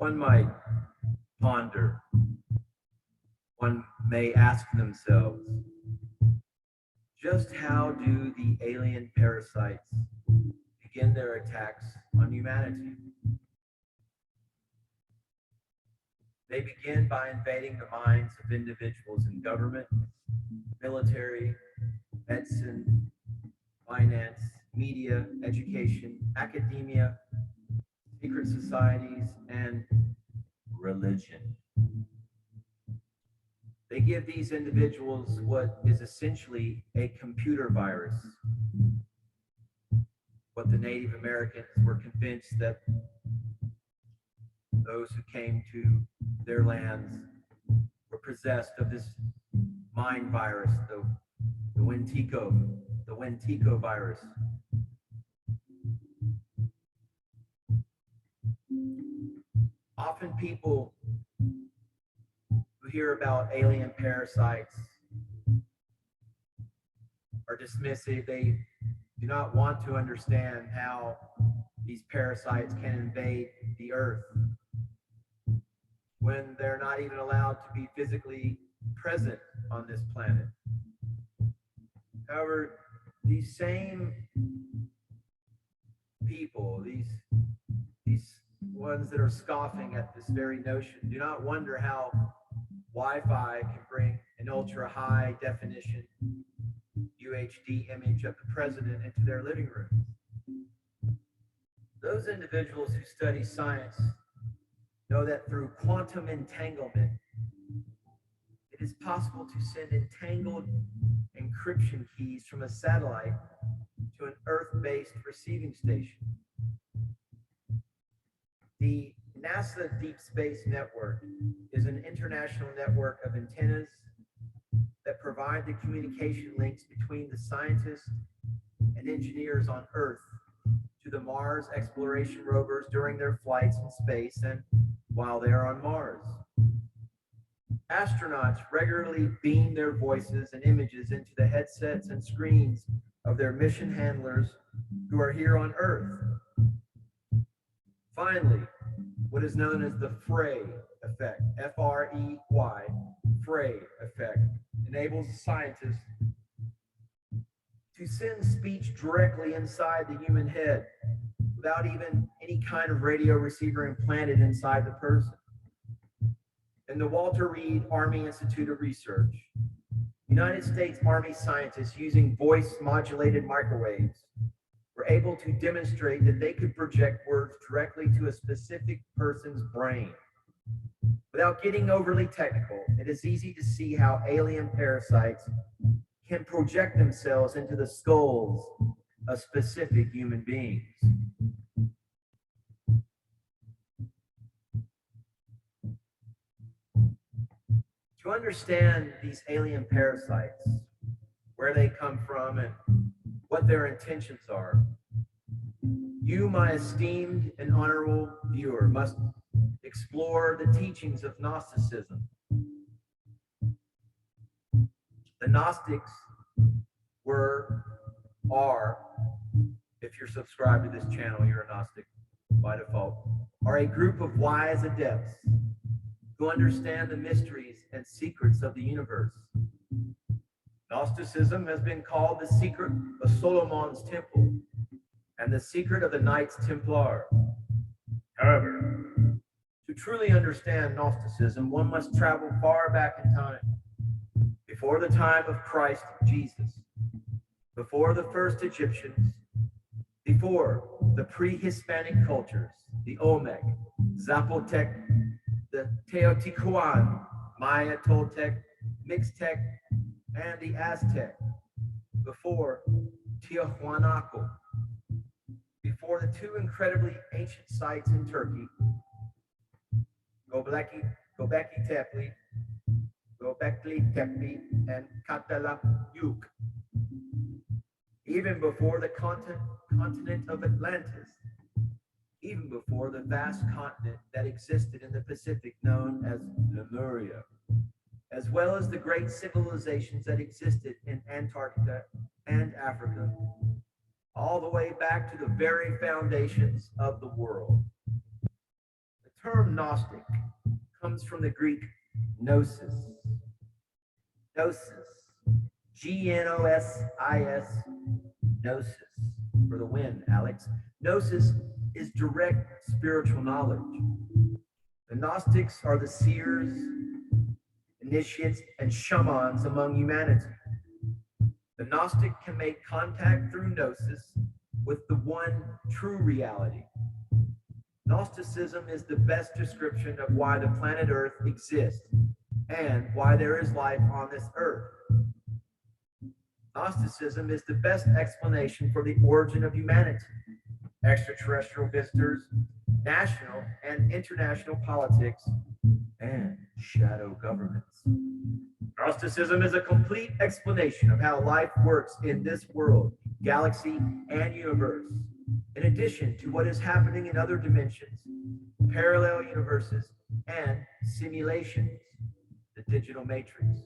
One might ponder, one may ask themselves, just how do the alien parasites begin their attacks on humanity? They begin by invading the minds of individuals in government, military, medicine, finance, media, education, academia, secret societies, and religion. They give these individuals what is essentially a computer virus. What the Native Americans were convinced that those who came to their lands were possessed of this mind virus, the Wentico virus. Often people who hear about alien parasites are dismissive. They do not want to understand how these parasites can invade the earth when they're not even allowed to be physically present on this planet. However, these same people, these ones that are scoffing at this very notion, do not wonder how Wi-Fi can bring an ultra high definition UHD image of the president into their living room. Those individuals who study science know that through quantum entanglement, it is possible to send entangled encryption keys from a satellite to an Earth-based receiving station. The NASA Deep Space Network is an international network of antennas that provide the communication links between the scientists and engineers on Earth to the Mars exploration rovers during their flights in space and while they are on Mars. Astronauts regularly beam their voices and images into the headsets and screens of their mission handlers who are here on Earth. Finally, what is known as the Frey effect, F-R-E-Y, Frey effect, enables scientists to send speech directly inside the human head without even any kind of radio receiver implanted inside the person. In the Walter Reed Army Institute of Research, United States Army scientists using voice-modulated microwaves were able to demonstrate that they could project words directly to a specific person's brain. Without getting overly technical, it is easy to see how alien parasites can project themselves into the skulls of specific human beings. To understand these alien parasites, where they come from and what their intentions are, you, my esteemed and honorable viewer, must explore the teachings of Gnosticism. The Gnostics are, if you're subscribed to this channel, you're a Gnostic by default, are a group of wise adepts who understand the mysteries and secrets of the universe. Gnosticism has been called the secret of Solomon's temple and the secret of the Knights Templar. However, to truly understand Gnosticism, one must travel far back in time, before the time of Christ Jesus, before the first Egyptians, before the pre-Hispanic cultures, the Olmec, Zapotec, the Teotihuacan, Maya, Toltec, Mixtec, and the Aztec, before Tiahuanaco, before the two incredibly ancient sites in Turkey, Göbekli Tepe, and Catalayuk, even before the continent of Atlantis, even before the vast continent that existed in the Pacific known as Lemuria, as well as the great civilizations that existed in Antarctica and Africa, all the way back to the very foundations of the world. The term Gnostic comes from the Greek gnosis. Gnosis. Gnosis. Gnosis. For the win, Alex. Gnosis is direct spiritual knowledge. The Gnostics are the seers, initiates, and shamans among humanity. The Gnostic can make contact through gnosis with the one true reality. Gnosticism is the best description of why the planet Earth exists and why there is life on this earth. Gnosticism is the best explanation for the origin of humanity, extraterrestrial visitors, national and international politics, and shadow governments. Gnosticism is a complete explanation of how life works in this world, galaxy, and universe, in addition to what is happening in other dimensions, parallel universes, and simulations, the digital matrix.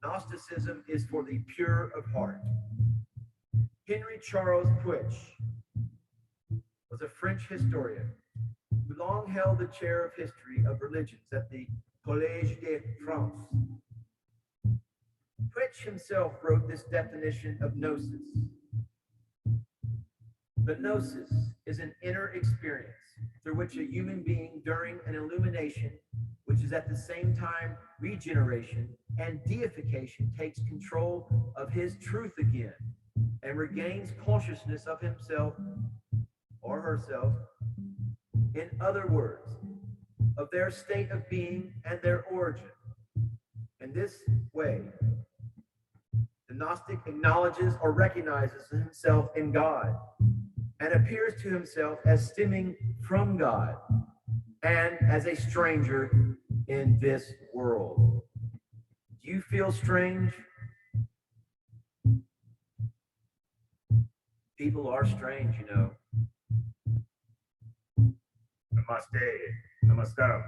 Gnosticism is for the pure of heart. Henry Charles Puech was a French historian who long held the chair of history of religions at the Collège de France. Puech himself wrote this definition of gnosis. But gnosis is an inner experience through which a human being during an illumination, which is at the same time regeneration and deification, takes control of his truth again and regains consciousness of himself or herself. In other words, of their state of being and their origin. In this way, the Gnostic acknowledges or recognizes himself in God and appears to himself as stemming from God and as a stranger in this world. Do you feel strange? People are strange, you know. Namaste. Namaskar.